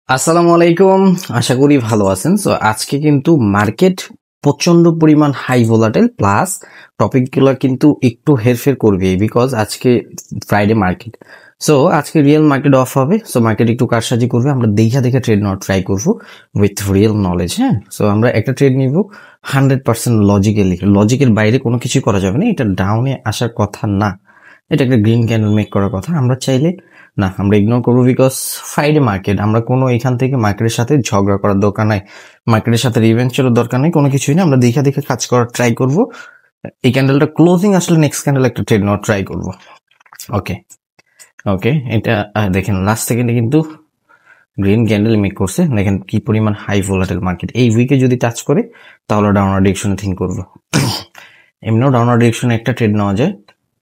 আসসালামু আলাইকুম। আশা করি ভালো আছেন। সো আজকে কিন্তু মার্কেট প্রচন্ড পরিমাণ হাই ভোলাটাইল প্লাস টপিকগুলো কিন্তু একটু হেরফের করবে বিকজ আজকে ফ্রাইডে মার্কেট। সো আজকে রিয়েল মার্কেট অফ হবে। সো মার্কেট একটু কারসাজি করবে, আমরা দেখা দেখে ট্রেড নেওয়ার ট্রাই করবো উইথ রিয়েল নলেজ। হ্যাঁ, সো আমরা একটা ট্রেড নিব 100% লজিক্যালি, লজিকের বাইরে কোনো কিছু করা যাবে না। এটা ডাউনে আসার কথা না, এটা একটা গ্রিন ক্যান্ডেল মেক করার কথা। আমরা চাইলে না, আমরা ইগনোর করবো বিকজ ফ্রাইডে মার্কেট। আমরা কোনো এখান থেকে মার্কেটের সাথে ঝগড়া করার দরকার নাই, মার্কেটের সাথে রিভেঞ্জের দরকার নেই, কোনো কিছুই না। আমরা দেখে দেখে কাজ করার ট্রাই করব। এই ক্যান্ডেলটা ক্লোজিং আসলে নেক্সট ক্যান্ডেল একটা ট্রেড নেওয়ার ট্রাই করব। ওকে ওকে, এটা দেখেন লাস্ট সেকেন্ডে কিন্তু গ্রিন ক্যান্ডেল মেক করছে। দেখেন কি পরিমাণ হাই ভোলাটাইল মার্কেট। এই উইকে যদি টাচ করে তাহলে ডাউনার ডিরেকশনে থিঙ্ক করবো। এমনিও ডাউনার ডিরেকশনে একটা ট্রেড নেওয়া যায়,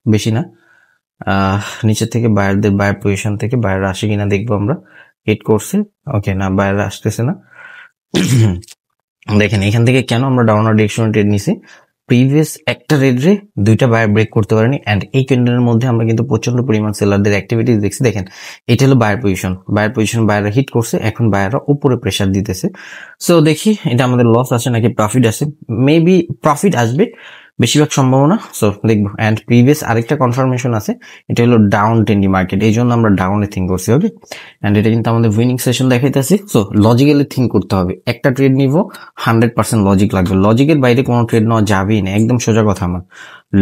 বেশি না। নিচের থেকে বায়ারদের বায়ার পজিশন থেকে বায়ার আসে কিনা দেখবো আমরা। হিট করছে, ওকে, না বায়ার আসতেছে না। দেখেন এখান থেকে কেন আমরা ডাউনার ডিরেকশনে ট্রেড নিছি, প্রিভিয়াস একটা রেডে দুইটা বায়ার ব্রেক করতে পারেনি অ্যান্ড এই ক্যান্ডেলের মধ্যে আমরা কিন্তু প্রচন্ড পরিমাণ সেলারদের অ্যাক্টিভিটিস দেখছি। দেখেন এটা হলো বায়ার পজিশন, বায়াররা হিট করছে, এখন বায়াররা উপরে প্রেসার দিতেছে। সো দেখি এটা আমাদের লস আছে নাকি প্রফিট আসে। মেবি প্রফিট আসবে বেশিরভাগ সম্ভাবনা। সো দেখবো। অ্যান্ড প্রিভিয়াস আরেকটা কনফার্মেশন আছে, এটা হলো ডাউন ট্রেন্ডি মার্কেট, এই জন্য আমরা ডাউনে থিঙ্ক করছি। ওকে, অ্যান্ড এটা কিন্তু আমাদের উইনিং সেশন দেখাইতেছি। সো লজিক্যালি থিঙ্ক করতে হবে। একটা ট্রেড নিব 100% লজিক লাগবে। লজিকের বাইরে কোনো ট্রেড নেওয়া যাবেই না, একদম সোজা কথা আমার।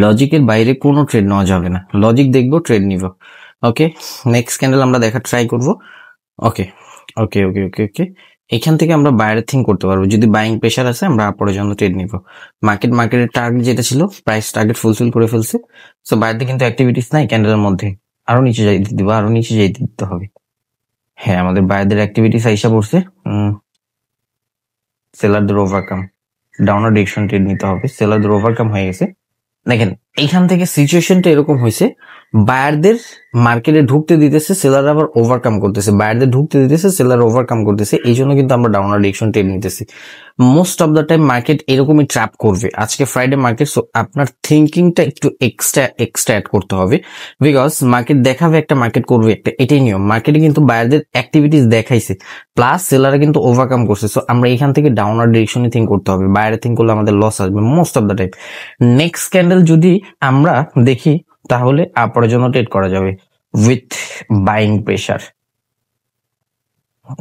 লজিকের বাইরে কোনো ট্রেড নেওয়া যাবে না। লজিক দেখবো, ট্রেড নিব। ওকে, নেক্সট ক্যান্ডেল আমরা দেখার ট্রাই করব। ওকে ওকে ওকে ওকে ওকে, এখান থেকে আমরা বাইরে থিঙ্ক করতে পারবো। যদি বাইং প্রেশার আছে আমরা আপরের জন্য ট্রেড নিব। মার্কেটের টার্গেট যেটা ছিল, প্রাইস টার্গেট ফুলফিল করে ফেলছে। সো বাইরে কিন্তু অ্যাক্টিভিটিস নাই ক্যান্ডেলের মধ্যে, আরো নিচে যাইতে দিব, আরো নিচে যাইতে দিতে হবে। হ্যাঁ, আমাদের বাইরের অ্যাক্টিভিটিস আইসা পড়ছে। সেলারদের ওভারকাম, ডাউনার ডিরেকশন ট্রেড নিতে হবে। সেলারদের ওভারকাম হয়ে গেছে। দেখেন এইখান থেকে সিচুয়েশনটা এরকম হয়েছে, বায়ারদের মার্কেটে ঢুকতে দিতেছে, সেলার আবার ওভারকাম করতেছে। বায়ারদের ঢুকতে দিতেছে, সেলার ওভারকাম করতেছে। এই জন্য কিন্তু আমরা ডাউনার ডিরেকশন ট্রেড নিতেছি। Most of the time market এরকমই ট্র্যাপ করবে। আজকে ফ্রাইডে মার্কেট, সো আপনার থিঙ্কিংটা একটু এক্সট্রা অ্যাড করতে হবে বিকজ মার্কেট দেখাবে একটা, মার্কেট করবে একটা, এটাই নিয়ম। মার্কেটে কিন্তু বায়ারদের অ্যাক্টিভিটিস দেখাইছে প্লাস সেলারে কিন্তু ওভারকাম করছে। সো আমরা এখান থেকে ডাউনার ডিরেকশনে থিঙ্ক করতে হবে। বাইরে থিঙ্ক করলে আমাদের লস আসবে most of the time. Next candle যদি আমরা দেখি তাহলে আপরের জন্য ট্রেড করা যাবে উইথ বাইং প্রেশার।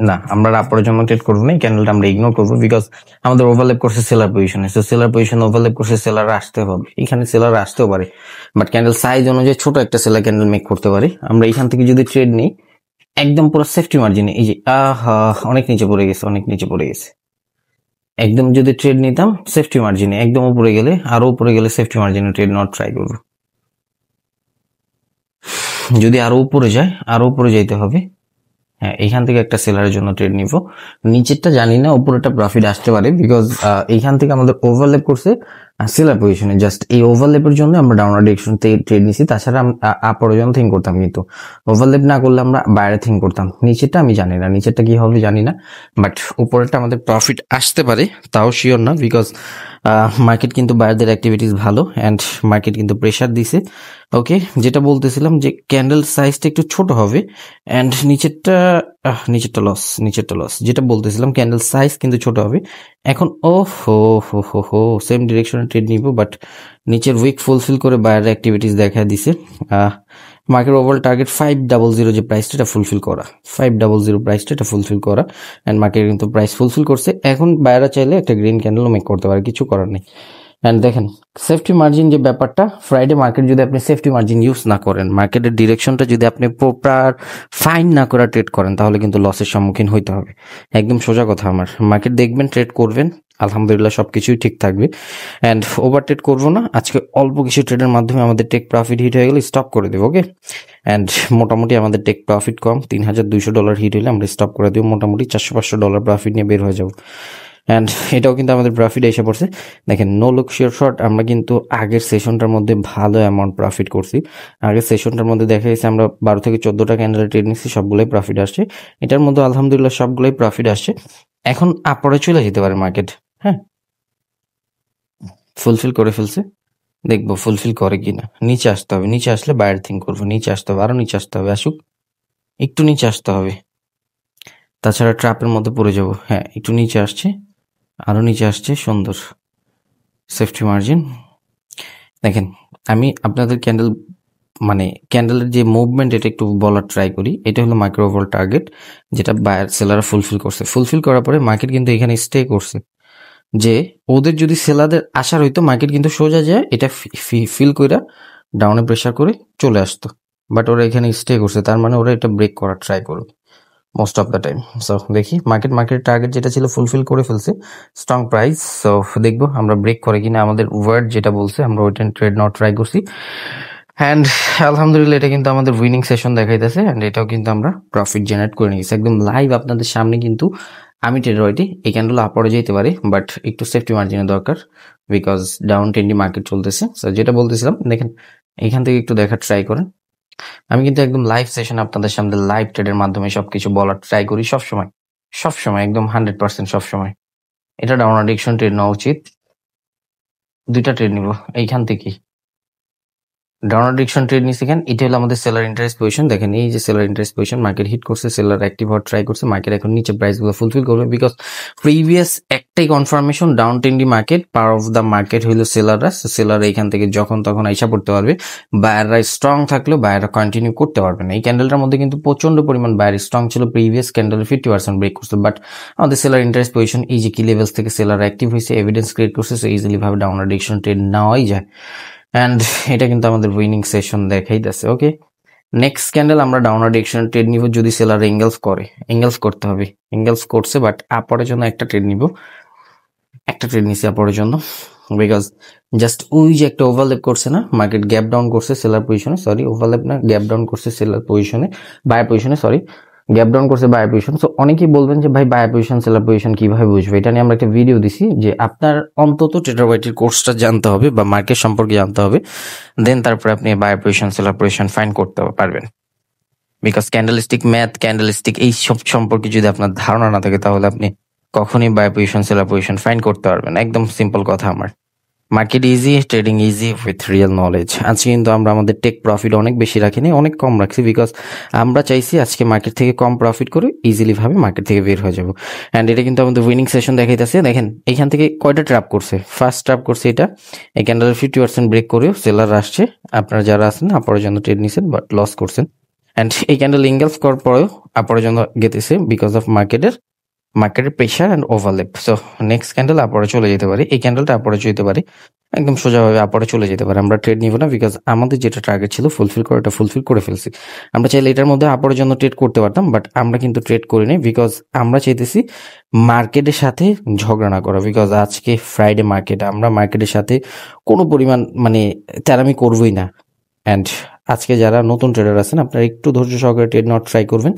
না, আমরা আপরের জন্য ট্রেড করবো না, এই ক্যান্ডেলটা আমরা ইগনোর করবো বিকজ আমাদের ওভারল্যাপ করছে সেলার পজিশনে। সো সেলার পজিশন ওভারল্যাপ করছে, সেলার আসতে হবে। এখানে সেলার আসতেও পারে, বাট ক্যান্ডেল সাইজ অনুযায়ী ছোট একটা সেলার ক্যান্ডেল মেক করতে পারে। আমরা এখান থেকে যদি ট্রেড নিই একদম পুরো সেফটি মার্জিনে, এই যে অনেক নিচে পড়ে গেছে, অনেক নিচে পড়ে গেছে। একদম যদি ট্রেড নিতাম সেফটি মার্জিনে, একদম উপরে গেলে, আরো উপরে গেলে সেফটি মার্জিনে ট্রেড নেওয়ার ট্রাই করবো। যদি আরো উপরে যায়, আরো উপরে যাইতে হবে। হ্যাঁ, এইখান থেকে একটা সেলারের জন্য ট্রেড নিব। নিচেরটা জানি না, উপরেটা প্রফিট আসতে পারে বিকজ এইখান থেকে আমাদের ওভারল্যাপ করছে সেলার পজিশনে। জাস্ট এই ওভারল্যাপের জন্য আমরা ডাউনার ডিরেকশন থেকে ট্রেড নিছি। তাছাড়া আপরের জন্য থিঙ্ক করতাম, কিন্তু ওভারল্যাপ না করলে আমরা বাইরে থিঙ্ক করতাম। নিচেরটা আমি জানি না, নিচেরটা কি হবে জানি না, বাট উপরেরটা আমাদের প্রফিট আসতে পারে, তাও শিওর না বিকজ মার্কেট কিন্তু বাইরেদের অ্যাক্টিভিটিস ভালো অ্যান্ড মার্কেট কিন্তু প্রেশার দিছে। ওকে, যেটা বলতেছিলাম যে ক্যান্ডেল সাইজটা একটু ছোট হবে অ্যান্ড নিচেরটা লস। যেটা বলতেছিলাম ক্যান্ডেল সাইজ কিন্তু ছোট হবে। এখন ও হো সেম ডিরেকশনে ট্রেড নিব, বাট নিচের উইক ফুলফিল করে বায়ার অ্যাক্টিভিটিস দেখা দিছে। মার্কেট ওভারঅল টার্গেট 500 যে প্রাইসটা, এটা ফুলফিল করা, 500 প্রাইসটা এটা ফুলফিল করা অ্যান্ড মার্কেট কিন্তু প্রাইস ফুলফিল করছে। এখন বায়াররা চাইলে একটা গ্রিন ক্যান্ডেলও মেক করতে পারে, কিছু করার নেই। অ্যান্ড দেখেন সেফটি মার্জিন যে ব্যাপারটা, ফ্রাইডে মার্কেট যদি আপনি সেফটি মার্জিন ইউজ না করেন, মার্কেটের ডিরেকশনটা যদি আপনি প্রপার ফাইন না করে ট্রেড করেন, তাহলে কিন্তু লসের সম্মুখীন হইতে হবে। একদম সোজা কথা আমার। মার্কেট দেখবেন, ট্রেড করবেন, আলহামদুলিল্লাহ সবকিছুই ঠিক থাকবে অ্যান্ড ওভার ট্রেড করবো না। আজকে অল্প কিছু ট্রেডের মাধ্যমে আমাদের টেক প্রফিট হিট হয়ে গেলে স্টপ করে দেবো। ওকে, অ্যান্ড মোটামুটি আমাদের টেক প্রফিট কম, $3,200 হিট হলে আমরা স্টপ করে দেবো। মোটামুটি $400-500 প্রফিট নিয়ে বের হয়ে যাবো। অ্যান্ড এটাও কিন্তু আমাদের প্রফিট এসে পড়ছে। দেখেন নো লুক শিওর শর্ট, আমরা কিন্তু আগের সেশনটার মধ্যে ভালো অ্যামাউন্ট প্রফিট করছি। আগের সেশনটার মধ্যে দেখা গেছে আমরা 12 থেকে 14টা ক্যান্ডেল ট্রেড নিচ্ছি, সবগুলোই প্রফিট আসছে। এটার মধ্যে আলহামদুলিল্লাহ সবগুলোই প্রফিট আসছে। এখন আপরে চলে যেতে পারে মার্কেট। হ্যাঁ, ফুলফিল করে ফেলছে, দেখবো ফুলফিল করে কিনা। নিচে আসতে হবে, নিচে আসলে বাইরে থিঙ্ক করবো। নিচে আসতে হবে, আরো নিচে আসতে হবে, আসুক, একটু নিচে আসতে হবে। তাছাড়া ট্র্যাপের মধ্যে পড়ে যাব। হ্যাঁ, একটু নিচে আসছে, আরো নিচে আসছে, সুন্দর সেফটি মার্জিন। দেখেন, আমি আপনাদের ক্যান্ডেলের যে মুভমেন্ট এটা একটু বলার ট্রাই করি। এটা হলো মাইক্রো ওভারঅল টার্গেট, যেটা বায়ার সেলাররা ফুলফিল করছে। ফুলফিল করার পরে মার্কেট কিন্তু এখানে স্টে করছে, যে ওদের যদি সেলারদের আসার হইতো মার্কেট কিন্তু সোজা যায় এটা ফিল কইরা ডাউনে প্রেসার করে চলে আসতো, বাট ওরা এখানে স্টে করছে, তার মানে ওরা এটা ব্রেক করার ট্রাই করবে most of the time. So দেখি মার্কেট টার্গেট যেটা ছিল ফুলফিল করে ফেলছে, স্ট্রং প্রাইস। সো দেখবো আমরা ব্রেক করে কিনা, আমাদের ওয়ার্ড যেটা বলছে আমরা ওইটা ট্রেড নেওয়ার ট্রাই করছি। অ্যান্ড আলহামদুলিল্লাহ এটা কিন্তু আমাদের উইনিং সেশন দেখাইতেছে, অ্যান্ড এটাও কিন্তু আমরা প্রফিট জেনারেট করে নিয়েছি একদম লাইভ আপনাদের সামনে। কিন্তু আমি ট্রেডার হইতে এই ক্যান্ডেল আপরে যেতে পারে, বাট একটু সেফটি মার্জিনের দরকার, বিকজ ডাউন ট্রেন্ডি মার্কেট চলতেছে। সো যেটা বলতেছিলাম, দেখেন এখান থেকে একটু দেখার ট্রাই করেন। আমি কিন্তু একদম লাইভ সেশন আপনাদের সামনে লাইভ ট্রেডের মাধ্যমে সবকিছু বলার ট্রাই করি সবসময় একদম 100% সবসময়। এটা ডাউন অ্যাডিকশন ট্রেড নেওয়া উচিত। দুইটা ট্রেড নিব এইখান থেকে। ডাউন অ্যাডিকশন ট্রেড নিচ্ছে কেন? এটা হলো আমাদের সেলার ইন্টারেস্ট পজিশন। দেখেন এই যে seller interest position, market hit করছে, সেলার অ্যাক্টিভ হওয়ার ট্রাই করছে, মার্কেট এখন নিচে প্রাইস গুলো ফুলফিল করবে, বিকজ প্রিভিয়াস একটাই confirmation down trendy market, power of the market হইলো সেলাররা। সেলার এখান থেকে যখন তখন আইসা পড়তে পারবে, বায়াররা স্ট্রং থাকলেও বায়াররা কন্টিনিউ করতে পারবে না। এই ক্যান্ডেলটার মধ্যে কিন্তু প্রচন্ড পরিমাণ বায়ার স্ট্রং ছিল, প্রিভিয়াস ক্যান্ডেলের 50% ব্রেক করছে, বাট আমাদের সেলার ইন্টারেস্ট পজিশন এই যে কি লেভেলস থেকে সেলার অ্যাক্টিভ হয়েছে, এভিডেন্স ক্রিয়েট করছে, সো ইজিলি ভাবে ডাউন অ্যাডিকশন ট্রেড নেওয়াই যায়। অ্যান্ড এটা কিন্তু আমাদের উইনিং সেশন দেখাইতেছে। ওকে, নেক্সট ক্যান্ডেল আমরা ডাউনওয়ার্ড ডিরেকশন ট্রেড নিব যদি সেলার এঙ্গেলস করতে হবে। এঙ্গেলস করছে, বাট আপরের জন্য একটা ট্রেড নিব, একটা ট্রেড নিছি আপরের জন্য, বিকজ জাস্ট ওই যে একটা ওভারল্যাপ করছে না, মার্কেট গ্যাপ ডাউন করছে সেলার পজিশনে, সরি ওভারল্যাপ না, গ্যাপ ডাউন করছে সেলার পজিশনে, বায়ার পজিশনে, সরি গ্যাপ ডাউন করছে বায়ার পজিশন। সো অনেকেই বলবেন যে ভাই বায়ার পজিশন সেলার পজিশন কিভাবে বুঝবে, এটা নিয়ে আমরা একটা ভিডিও দিছি, যে আপনার অন্তত ট্রেডার ওয়াইটির কোর্সটা জানতে হবে বা মার্কেট সম্পর্কে জানতে হবে, দেন তারপরে আপনি buyer position seller position fine করতে পারবেন। বিকজ ক্যান্ডেলিস্টিক ম্যাথ, ক্যান্ডেলিস্টিক এই সব সম্পর্কে যদি আপনার ধারণা না থাকে, তাহলে আপনি কখনই buyer position seller position fine করতে পারবেন। একদম সিম্পল কথা আমার। Market easy, trading easy with real knowledge. আজকে কিন্তু আমরা আমাদের টেক প্রফিট অনেক বেশি রাখিনি, অনেক কম রাখছি, বিকজ আমরা চাইছি আজকে মার্কেট থেকে কম প্রফিট করে ইজিলি ভাবে মার্কেট থেকে বের হয়ে যাবো। অ্যান্ড এটা কিন্তু আমাদের উইনিং সেশন দেখাইতেছে। দেখেন এইখান থেকে কয়টা ট্র্যাপ করছে, ফার্স্ট ট্র্যাপ করছে এটা, এই ক্যান্ডেলের 50% ব্রেক করেও সেলার আসছে। আপনারা যারা আছেন আপনার জন্য ট্রেড নিছেন বাট লস করছেন, অ্যান্ড এই ক্যান্ডেল ইঙ্গেলস করার পরেও আপনার জন্য গেতেছে বিকজ অফ মার্কেটের pressure and overlap. So next candle আপরে চলে যেতে পারে, এই ক্যান্ডেলটা আপরে যেতে পারে, একদম সোজাভাবে আপরে চলে যেতে পারে। আমরা ট্রেড নিব না, বিকজ আমাদের যেটা টার্গেট ছিল ফুলফিল করে, এটা ফুলফিল করে ফেলছি। আমরা চাইলে এটার মধ্যে আপরের জন্য ট্রেড করতে পারতাম, বাট আমরা কিন্তু ট্রেড করি নাই, বিকজ আমরা চাইতেছি মার্কেটের সাথে ঝগড়া না করা, বিকজ আজকে ফ্রাইডে মার্কেট, আমরা মার্কেটের সাথে কোনো পরিমাণ তেরামি করবোই না। অ্যান্ড আজকে যারা নতুন ট্রেডার আছেন আপনারা একটু ধৈর্য সহকারে ট্রেড নেওয়ার ট্রাই করবেন।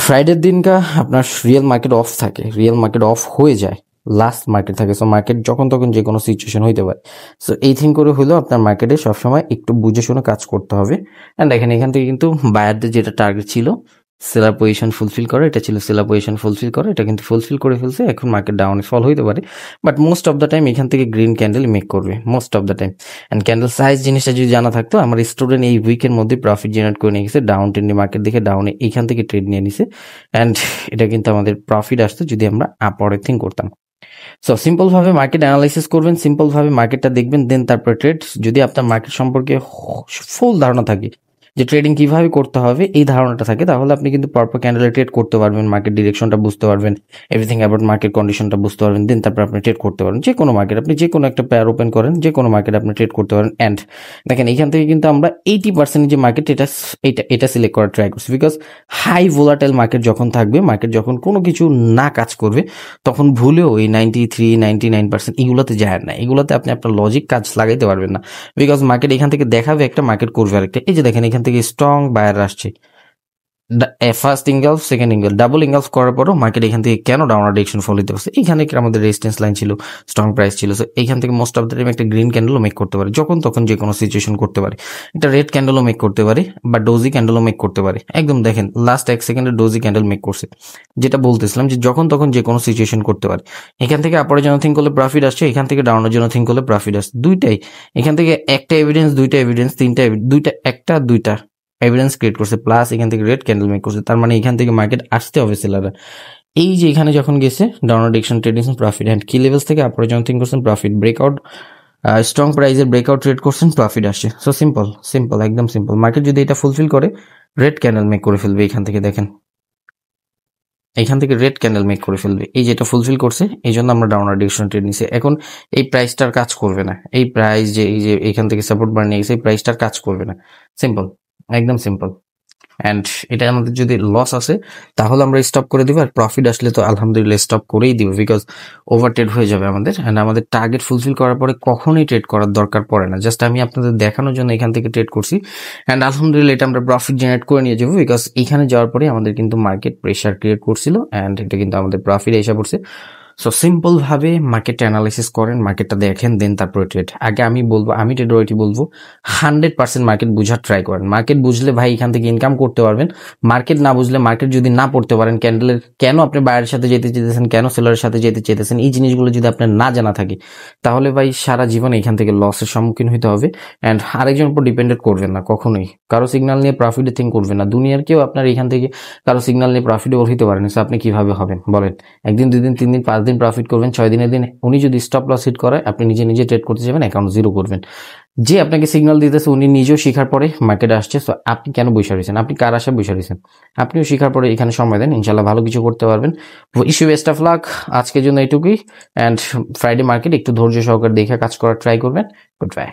ফ্রাইডের দিনকা আপনার রিয়েল মার্কেট অফ থাকে, রিয়েল মার্কেট অফ হয়ে যায়, লাস্ট মার্কেট থাকে। সো মার্কেট যখন তখন যে কোনো সিচুয়েশন হইতে পারে। সো এই থিং করে হলেও আপনার মার্কেটে সবসময় একটু বুঝে শুনে কাজ করতে হবে। অ্যান্ড এখান থেকে কিন্তু বায়ারদের যেটা টার্গেট ছিল সেলার পজিশন ফুলফিল করে, এটা ছিল সেলার পজিশন ফুলফিল করে, এটা কিন্তু ফুলফিল করে ফেলছে। এখন মার্কেট ডাউনে ফল হইতে পারে, but most of the time এখান থেকে গ্রিন ক্যান্ডেল মেক করবে most of the time. And candle size জিনিসটা যদি জানা থাকতো, আমার স্টুডেন্ট এই উইকের মধ্যে প্রফিট জেনারেট করে নিয়ে গেছে, ডাউন ট্রেন্ডি মার্কেট দেখে ডাউনে এইখান থেকে ট্রেড নিয়ে নিছে। অ্যান্ড এটা কিন্তু আমাদের প্রফিট আসতো যদি আমরা আপওয়ার্ড থিং করতাম। সো সিম্পল ভাবে মার্কেট অ্যানালাইসিস করবেন, সিম্পল ভাবে মার্কেটটা দেখবেন, দেন তারপরে ট্রেড। যদি আপনার মার্কেট সম্পর্কে ফুল ধারণা থাকে যে ট্রেডিং কিভাবে করতে হবে, এই ধারণাটা থাকে, তাহলে আপনি কিন্তু পরপর ক্যান্ডেলে ট্রেড করতে পারবেন, মার্কেট ডিরেকশনটা বুঝতে পারবেন, এভরিথিং অ্যাবাউট মার্কেট কন্ডিশনটা বুঝতে পারবেন, দেন তারপর আপনি ট্রেড করতে পারবেন। যে কোনো মার্কেট আপনি যে কোনো একটা পেয়ার ওপেন করেন, যে কোনো মার্কেট আপনি ট্রেড করতে পারেন। অ্যান্ড দেখেন এইখান থেকে কিন্তু আমরা 80% যে মার্কেট এটা সিলেক্ট করার ট্রাই করছি, বিকজ হাই ভোলাটাইল মার্কেট যখন থাকবে, মার্কেট যখন কোনো কিছু না কাজ করবে, তখন ভুলেও এই 93-99% এগুলোতে যায় না, এগুলোতে আপনি আপনার লজিক কাজ লাগাইতে পারবেন না, বিকজ মার্কেট এখান থেকে দেখাবে একটা, মার্কেট করবে আরেকটা। এই যে দেখেন এখান থেকে স্ট্রং বায়ার আসছে, ফার্স্ট ইঙ্গালস সেকেন্ড ইঙ্গেল ডাবল ইঙ্গালস করার পরও মার্কেট এখান থেকে কেন ডাউনওয়ার্ড ডিরেকশন ফলো দিতে পারছে, এখানে আমাদের রেজিস্ট্যান্স লাইন ছিল, স্ট্রং প্রাইস ছিল। সো এখান থেকে মোস্ট অফ দ্য টাইম একটা গ্রিন ক্যান্ডেলও মেক করতে পারে, যখন তখন যে কোনো সিচুয়েশন করতে পারে। এটা রেড ক্যান্ডেলও মেক করতে পারে বা ডোজি ক্যান্ডেলও মেক করতে পারে। একদম দেখেন লাস্ট 1 সেকেন্ডে ডোজি ক্যান্ডেল মেক করছে, যেটা বলতেছিলাম যে যখন তখন যে কোনো সিচুয়েশন করতে পারে। এখান থেকে আপরের জন্য থিঙ্ক করলে প্রফিট আসছে, এখান থেকে ডাউনের জন্য থিঙ্ক করলে প্রফিট আসছে, দুইটাই। এখান থেকে একটা এভিডেন্স, দুইটা এভিডেন্স, তিনটা দুইটা, একটা দুইটা, এভিডেন্স ক্রিয়েট করছে, প্লাস এখান থেকে রেড ক্যান্ডেল মেক করছে, তার মানে এখান থেকে মার্কেট আসতে হবে সেলাররা। এই যে এখানে যখন গেছে ডাউনওয়ার্ড ডিরেকশন ট্রেড নিয়েছেন প্রফিট, অ্যান্ড কি লেভেলস থেকে আপরে যখন থিঙ্ক করছেন প্রফিট, ব্রেকআউট স্ট্রং প্রাইজের ব্রেকআউট ট্রেড করছেন প্রফিট আসছে। সো সিম্পল একদম সিম্পল। মার্কেট যদি এটা ফুলফিল করে রেড ক্যান্ডেল মেক করে ফেলবে এখান থেকে, দেখেন এখান থেকে রেড ক্যান্ডেল মেক করে ফেলবে, এই যেটা ফুলফিল করছে, এই জন্য আমরা ডাউনওয়ার্ড ডিরেকশন ট্রেড নিছি। এখন এই প্রাইসটার কাজ করবে না, এই প্রাইস যে এই যে এখান থেকে সাপোর্ট বার নিয়ে গেছে, এই প্রাইসটার কাজ করবে না। সিম্পল, একদম সিম্পল। অ্যান্ড এটা আমাদের যদি লস আসে তাহলে আমরা স্টপ করে দিব, আর প্রফিট আসলে তো আলহামদুলিল্লাহ স্টপ করেই দিব, বিকজ ওভার ট্রেড হয়ে যাবে আমাদের। অ্যান্ড আমাদের টার্গেট ফুলফিল করার পরে কখনোই ট্রেড করার দরকার পড়ে না, জাস্ট আমি আপনাদের দেখানোর জন্য এখান থেকে ট্রেড করছি। অ্যান্ড আলহামদুলিল্লাহ এটা আমরা প্রফিট জেনারেট করে নিয়ে যাবো, বিকজ এখানে যাওয়ার পরে আমাদের কিন্তু মার্কেট প্রেশার ক্রিয়েট করছিল, অ্যান্ড এটা কিন্তু আমাদের প্রফিট এসে পড়ছে। সো সিম্পল ভাবে মার্কেটটা অ্যানালাইসিস করেন, মার্কেটটা দেখেন, দেন তারপরে ট্রেড। আগে আমি বলবো, আমি ট্রেডারটি বলবো 100% মার্কেট বুঝার ট্রাই করেন। মার্কেট বুঝলে ভাই এখান থেকে ইনকাম করতে পারবেন। মার্কেট না বুঝলে, মার্কেট যদি না পড়তে পারেন, ক্যান্ডেলের কেন আপনি বায়ারের সাথে যেতে চেয়েছেন, কেন সেলারের সাথে যেতে চেয়েছেন, এই জিনিসগুলো যদি আপনার না জানা থাকে তাহলে ভাই সারা জীবন এখান থেকে লসের সম্মুখীন হতে হবে। অ্যান্ড আরেকজনের উপর ডিপেন্ডেন্ট করবেন না কখনোই, কারো সিগন্যাল নিয়ে প্রফিটে থিঙ্ক করবেন না। দুনিয়ার কেউ আপনার এখান থেকে কারো সিগন্যাল নিয়ে প্রফিটেবল হতে পারেন, সো আপনি কিভাবে হবেন বলেন? একদিন, 2 দিন, 3 দিন, 5 দিন প্রফিট করবেন, 6 দিনের দিন উনি যদি স্টপ লস হিট করে, আপনি নিজে ট্রেড করতে যাবেন, অ্যাকাউন্ট জিরো করবেন। যে আপনাকে সিগন্যাল দিতেছে উনি নিজেও শিখার পরে মার্কেটে আসছে, সো আপনি কেন বসে রয়েছেন? আপনি কার আশায় বসে রয়েছেন? আপনিও শিখার পরে এখানে সময় দেন, ইনশাল্লাহ ভালো কিছু করতে পারবেন। ইস্যু বেস্ট অফ লাক, আজকের জন্য এটুকুই। অ্যান্ড ফ্রাইডে মার্কেট একটু ধৈর্য সহকারে দেখে কাজ করার ট্রাই করবেন। Good bye.